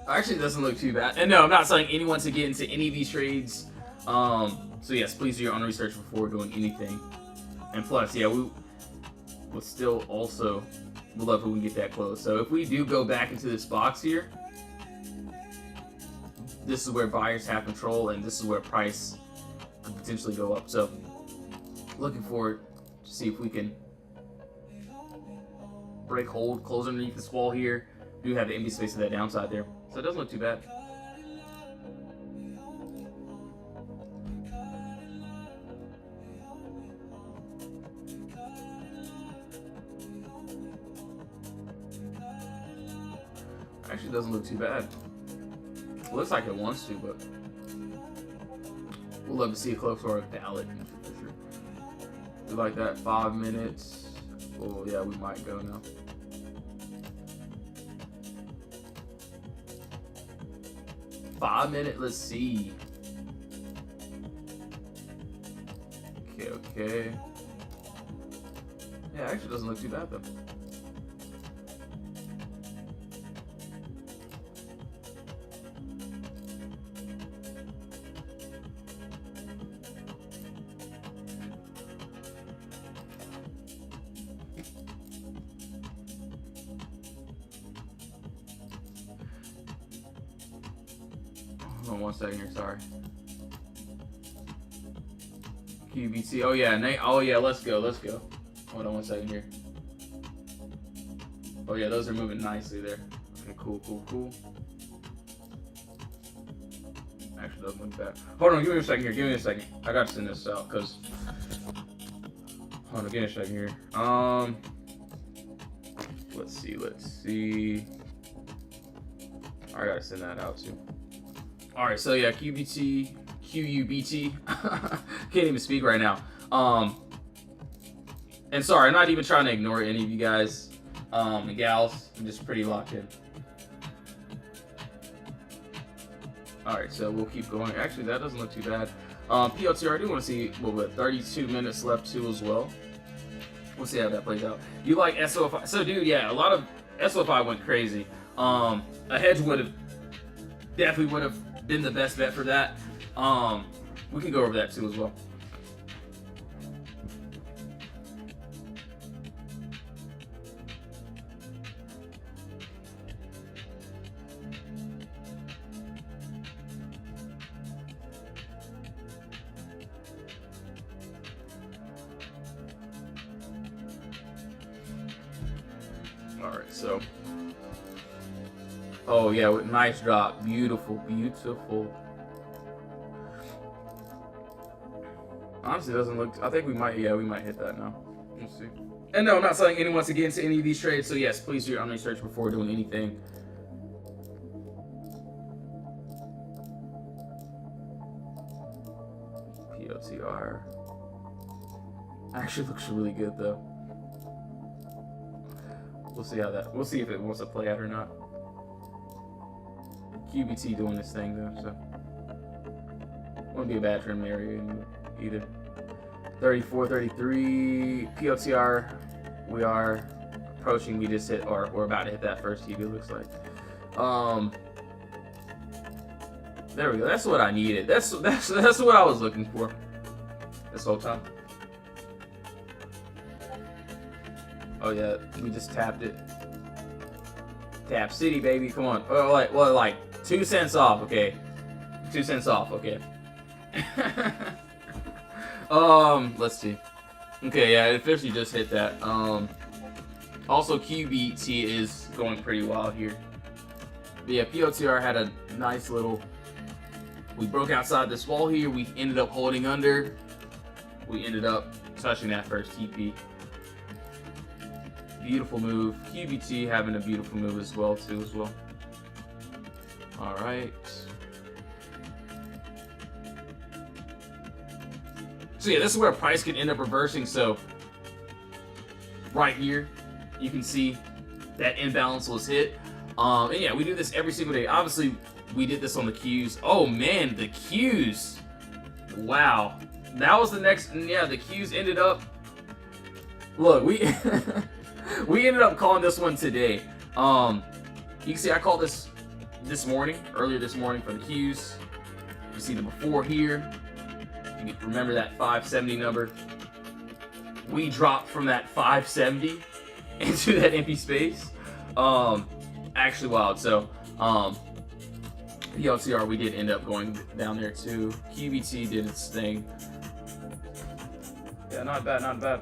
Actually, it doesn't look too bad. And no, I'm not saying anyone to get into any of these trades. So yes, please do your own research before doing anything. And plus, yeah, but still also would love if we can get that close. So if we do go back into this box here, this is where buyers have control, and this is where price could potentially go up. So looking forward to see if we can break hold, close underneath this wall here. Do have the empty space of that downside there, so it doesn't look too bad. Actually doesn't look too bad. It looks like it wants to, but we'll love to see a close or a valid for sure. We like that. 5 minutes. Oh yeah, we might go now. Five minute, let's see. Okay. Yeah, actually doesn't look too bad though. Hold on 1 second here, sorry. QVC. Oh yeah, Nate. Oh yeah, let's go. Hold on 1 second here. Oh yeah, those are moving nicely there. Okay, cool. Actually doesn't look bad. Hold on, give me a second here. I gotta send this out because. Hold on, give me a second here. Let's see. I gotta send that out too. Alright, so yeah, QUBT. Can't even speak right now. And sorry, I'm not even trying to ignore any of you guys and gals. I'm just pretty locked in. Alright, so we'll keep going. Actually, that doesn't look too bad. PLTR, I do want to see what 32 minutes left too as well. We'll see how that plays out. You like SOFI? So dude, yeah, a lot of SOFI went crazy. A hedge definitely would have been the best bet for that. We can go over that too as well. All right, so. Oh yeah, nice drop, beautiful. Honestly, it doesn't look. I think we might hit that now. We'll see. And no, I'm not telling anyone to get into any of these trades. So yes, please do your own research before doing anything. POTR actually looks really good though. We'll see if it wants to play out or not. QBT doing this thing though, so wouldn't be a bad trim area either. 34, 33 POTR. We are approaching. We just hit, or we're about to hit that first TV. It looks like. There we go. That's what I needed. That's what I was looking for this whole time. Oh yeah, we just tapped it. Tap City, baby. Come on. Oh, like 2 cents off. Okay, 2 cents off. Okay. Let's see. Okay, yeah, it officially just hit that. Also QBT is going pretty wild here. But yeah, POTR had a nice little. We broke outside this wall here. We ended up holding under. We ended up touching that first TP. Beautiful move. QBT having a beautiful move as well too. All right. So yeah, this is where price can end up reversing. So right here, you can see that imbalance was hit. And yeah, we do this every single day. Obviously, we did this on the Qs. Oh man, the Qs. Wow. That was the next. Yeah, the Qs ended up. Look, we we ended up calling this one today. You can see I called this earlier this morning for the Qs. You see the before here. You can remember that 570 number. we dropped from that 570 into that empty space. Actually wild. So the LCR, we did end up going down there too. QBT did its thing. Yeah, not bad, not bad.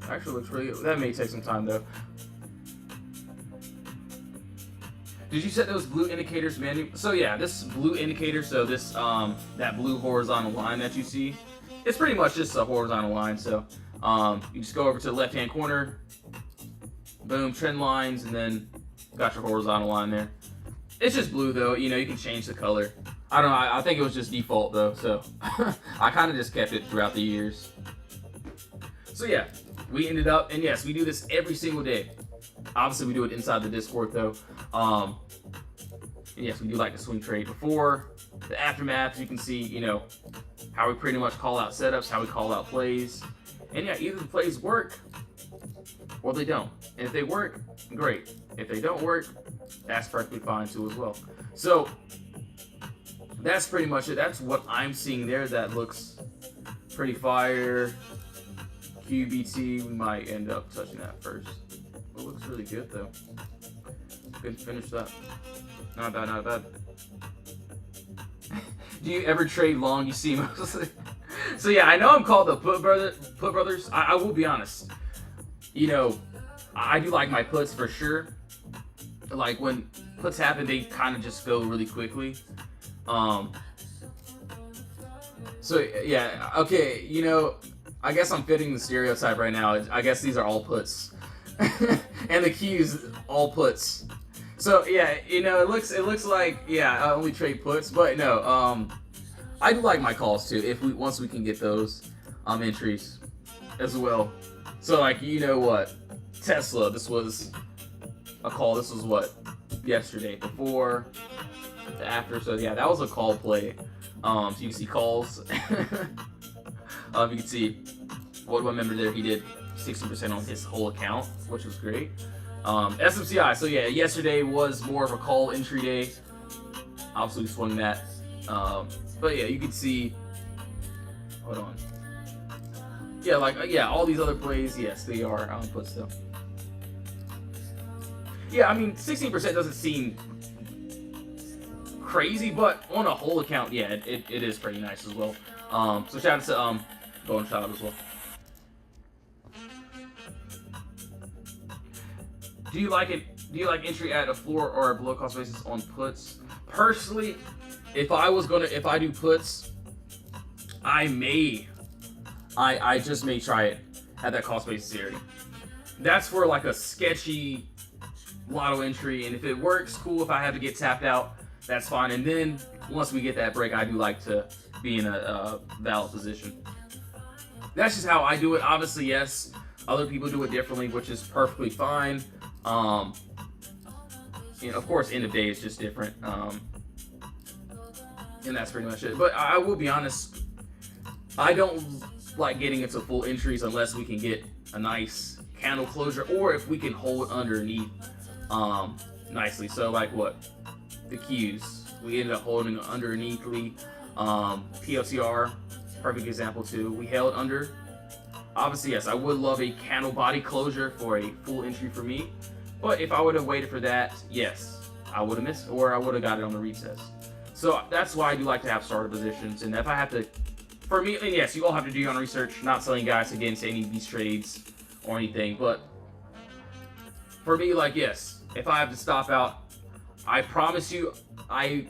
Actually looks really good. That may take some time though. Did you set those blue indicators manually? So yeah, this blue indicator, so this that blue horizontal line that you see, it's pretty much just a horizontal line. So you just go over to the left hand corner, boom, trend lines, and then got your horizontal line there. It's just blue though, you know, you can change the color. I don't know, I think it was just default though, so I kind of just kept it throughout the years. So yeah, we ended up, and yes, we do this every single day. Obviously, we do it inside the Discord though. And yes, we do like the swing trade before the aftermath. You can see, you know, how we pretty much call out setups, how we call out plays, and yeah, either the plays work or they don't. And if they work, great. If they don't work, that's perfectly fine too as well. So that's pretty much it. That's what I'm seeing there. That looks pretty fire. QBT, we might end up touching that first. It looks really good though. Good to finish that. Not bad, not bad. Do you ever trade long? You see mostly. So yeah, I know I'm called the Put Brothers. I will be honest. You know, I do like my puts for sure. Like when puts happen, they kind of just go really quickly. So yeah, okay, you know, I guess I'm fitting the stereotype right now. I guess these are all puts. And the keys all puts. So yeah, you know, it looks like, yeah, I only trade puts, but no, I do like my calls too if once we can get those entries as well. So like, you know what, Tesla, this was a call. This was what, yesterday, before, after. So yeah, that was a call play. So you can see calls. You can see what one member there, he did 60% on his whole account, which was great. SMCI, so yeah, yesterday was more of a call entry day. Obviously we swung that. But yeah, you can see, hold on. Yeah, like, yeah, all these other plays, yes, they are outputs still. Yeah, I mean, 16% doesn't seem crazy, but on a whole account, yeah, it is pretty nice as well. So shout out to Golden Child as well. Do you like entry at a floor or a below cost basis on puts? Personally, if I do puts, I just may try it at that cost basis area. That's for like a sketchy lotto entry, and if it works, cool. If I have to get tapped out, that's fine. And then once we get that break, I do like to be in a valid position. That's just how I do it. Obviously, yes, other people do it differently, which is perfectly fine. You know, of course, end of day is just different. And that's pretty much it. But I will be honest, I don't like getting into full entries unless we can get a nice candle closure, or if we can hold underneath nicely. So like what? The Qs. We ended up holding underneathly. PLCR, perfect example too. We held under. Obviously, yes, I would love a candle body closure for a full entry for me. But if I would have waited for that, yes, I would have missed, or I would have got it on the retest. So that's why I do like to have starter positions. And if I have to, for me, and yes, you all have to do your own research. Not selling guys against any of these trades or anything. But for me, like, yes, if I have to stop out, I promise you, I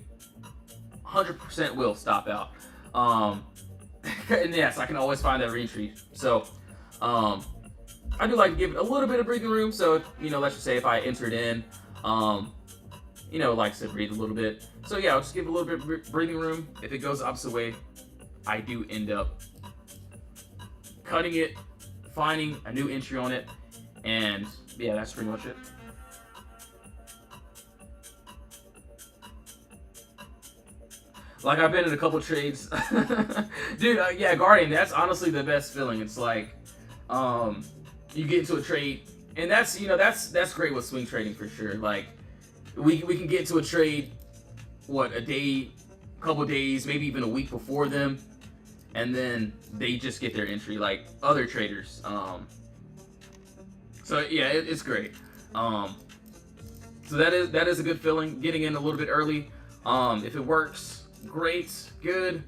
100% will stop out. And yes, I can always find that retreat. So, I do like to give it a little bit of breathing room. So, if, you know, let's just say if I entered in, you know, like I said, breathe a little bit. So yeah, I'll just give it a little bit of breathing room. If it goes the opposite way, I do end up cutting it, finding a new entry on it, and yeah, that's pretty much it. Like, I've been in a couple trades. Dude, yeah, Guardian, that's honestly the best feeling. It's like, you get into a trade, and that's, you know, that's great with swing trading for sure. Like, we can get into a trade, what, a day, couple days, maybe even a week before them, and then they just get their entry like other traders. So yeah, it's great. So that is a good feeling, getting in a little bit early. If it works, great, good.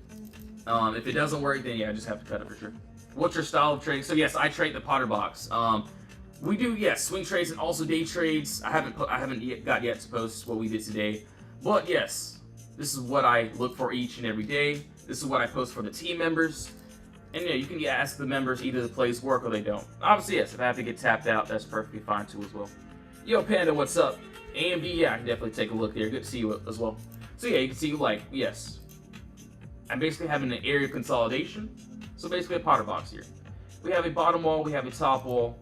If it doesn't work, then yeah, I just have to cut it for sure. What's your style of trading? So yes, I trade the Potter box. We do, yes, swing trades and also day trades. I haven't yet to post what we did today, but yes, this is what I look for each and every day. This is what I post for the team members. And yeah, you can ask the members either the plays work or they don't. Obviously, yes, if I have to get tapped out, that's perfectly fine too as well. Yo, Panda, what's up? AMD, yeah, I can definitely take a look there. Good to see you as well. So yeah, you can see, like, yes, I'm basically having an area consolidation. So basically a Potter box here. We have a bottom wall, we have a top wall.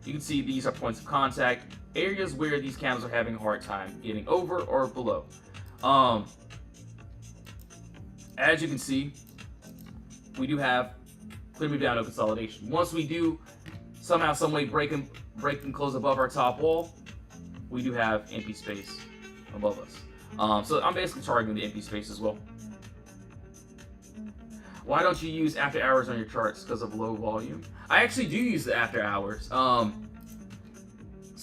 You can see these are points of contact, areas where these candles are having a hard time getting over or below. As you can see, we do have clear move down, no consolidation. Once we do somehow, some way break and close above our top wall, we do have empty space above us. So I'm basically targeting the empty space as well. Why don't you use after hours on your charts? Because of low volume. I actually do use the after hours. So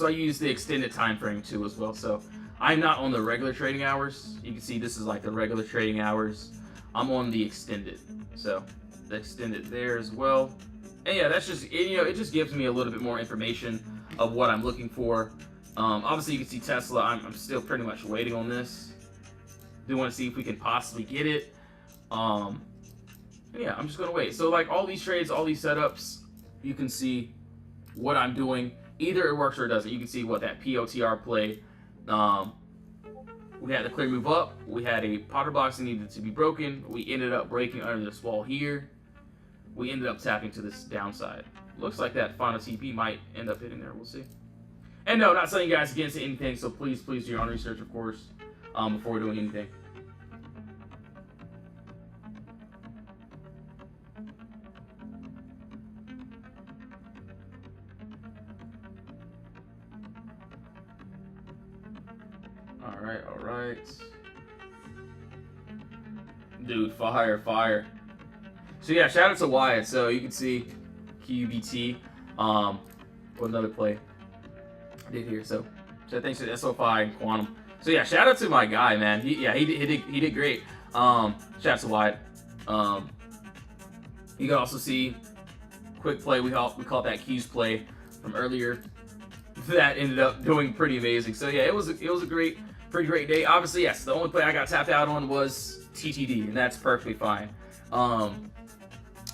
I use the extended time frame too as well. So I'm not on the regular trading hours. You can see this is like the regular trading hours. I'm on the extended. So the extended there as well. And yeah, that's just, it just gives me a little bit more information of what I'm looking for. Obviously you can see Tesla. I'm still pretty much waiting on this. Do want to see if we can possibly get it. Yeah, I'm just gonna wait. So like all these trades, all these setups, you can see what I'm doing. Either it works or it doesn't. You can see what that POTR play. We had the clear move up. We had a Potter box that needed to be broken. We ended up breaking under this wall here. We ended up tapping to this downside. Looks like that final TP might end up hitting there. We'll see. And no, not selling you guys against anything. So please do your own research, of course, before doing anything. All right. Dude, fire. So yeah, shout out to Wyatt. So you can see QBT, what another play I did here. So thanks to SO5 and Quantum. So yeah, shout out to my guy, man. He did great. Shout out to Wyatt. You can also see quick play. We call that Q's play from earlier. That ended up doing pretty amazing. So yeah, it was a pretty great day. Obviously, yes, the only play I got tapped out on was TTD, and that's perfectly fine.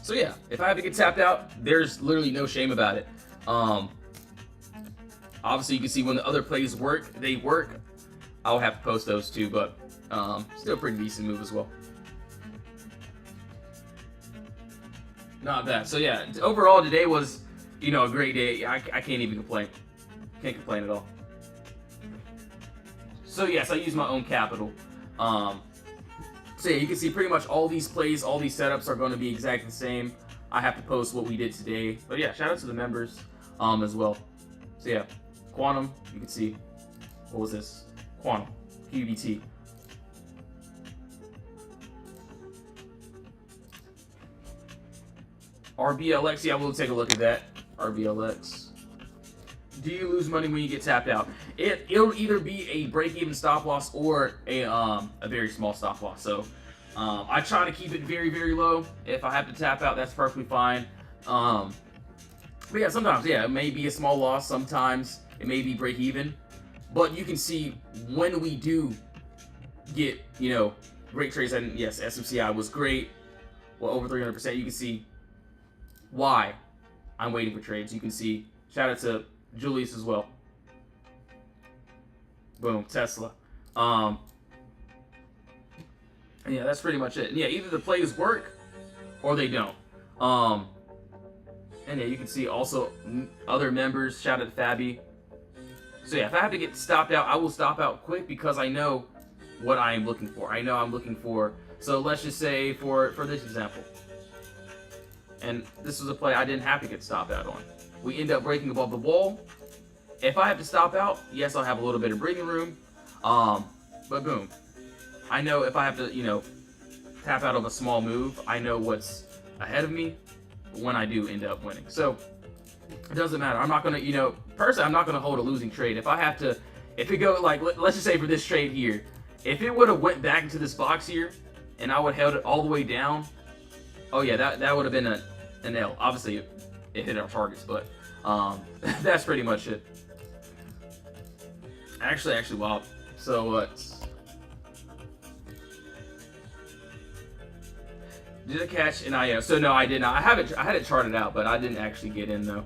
So yeah, if I have to get tapped out, there's literally no shame about it. Obviously, you can see when the other plays work, they work. I'll have to post those too, but still a pretty decent move as well. Not bad. So yeah, overall today was, a great day. I can't even complain. Can't complain at all. So yes, I use my own capital. So yeah, you can see pretty much all these plays, all these setups are going to be exactly the same. I have to post what we did today. But yeah, shout out to the members as well. So yeah, Quantum, you can see, what was this? Quantum, QBT. RBLX, yeah, we'll take a look at that. RBLX. Do you lose money when you get tapped out? It'll either be a break-even stop loss or a very small stop loss. So I try to keep it very, very low. If I have to tap out, that's perfectly fine. But yeah, sometimes, yeah, it may be a small loss. Sometimes it may be break-even. But you can see when we do get, great trades. And yes, SMCI was great. Well, over 300%. You can see why I'm waiting for trades. You can see, shout out to Julius as well. Boom, Tesla. And yeah, that's pretty much it. And yeah, either the plays work or they don't. And yeah, you can see also other members. Shout out to Fabi. So yeah, if I have to get stopped out, I will stop out quick because I know what I am looking for. I know I'm looking for. So let's just say for this example, and this was a play I didn't have to get stopped out on. We end up breaking above the wall. If I have to stop out, yes, I'll have a little bit of breathing room. But boom. I know if I have to, tap out of a small move, I know what's ahead of me when I do end up winning. So it doesn't matter. I'm not gonna, personally, I'm not gonna hold a losing trade. If I have to, if it go like, let's just say for this trade here, if it would have went back into this box here, and I would have held it all the way down, oh yeah, that would have been an L. Obviously, it hit our targets, but that's pretty much it. Actually, wow. So did I catch an IO? So no, I did not. I had it charted out, but I didn't actually get in though.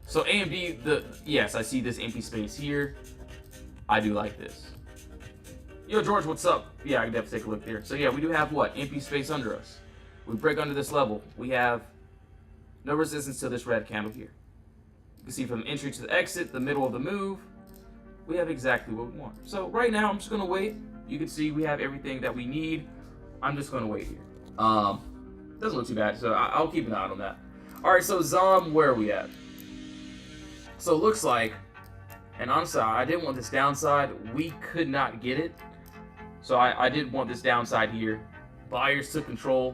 So AMD, yes, I see this empty space here. I do like this. Yo, George, what's up? Yeah, I can definitely take a look there. So yeah, we do have what? Empty space under us. We break under this level. We have no resistance to this red candle here. You can see from the entry to the exit, the middle of the move, we have exactly what we want. So right now, I'm just gonna wait. You can see we have everything that we need. I'm just gonna wait here. Doesn't look too bad, so I'll keep an eye on that. All right, so Zom, where are we at? So it looks like, and honestly, I didn't want this downside. We could not get it. So I did want this downside here. Buyers took control.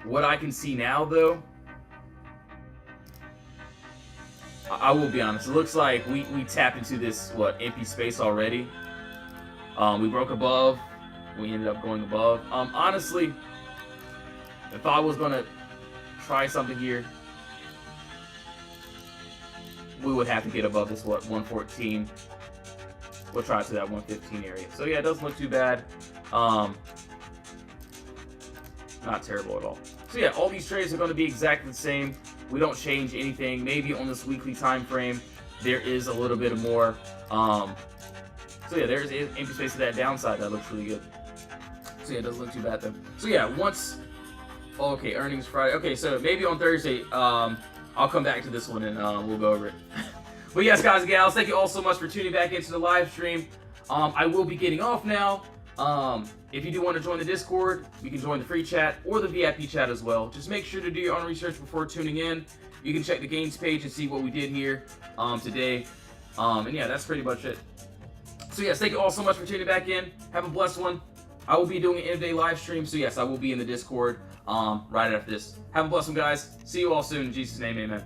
What I can see now, though, I will be honest. It looks like we tapped into this, empty space already. We broke above. We ended up going above. Honestly, if I was going to try something here, we would have to get above this, 114. We'll try to that 115 area. So yeah, it doesn't look too bad. Not terrible at all. So yeah, all these trades are going to be exactly the same. We don't change anything. Maybe on this weekly time frame, there is a little bit more. So yeah, there's empty space to that downside. That looks really good. So yeah, it doesn't look too bad though. So yeah, okay, earnings Friday. Okay, so maybe on Thursday, I'll come back to this one and we'll go over it. But yes, guys and gals, thank you all so much for tuning back into the live stream. I will be getting off now. If you do want to join the Discord, you can join the free chat or the VIP chat as well. Just make sure to do your own research before tuning in. You can check the games page and see what we did here today. And yeah, that's pretty much it. So yes, thank you all so much for tuning back in. Have a blessed one. I will be doing an end-of-day live stream, so yes, I will be in the Discord right after this. Have a blessed one, guys. See you all soon. In Jesus' name, amen.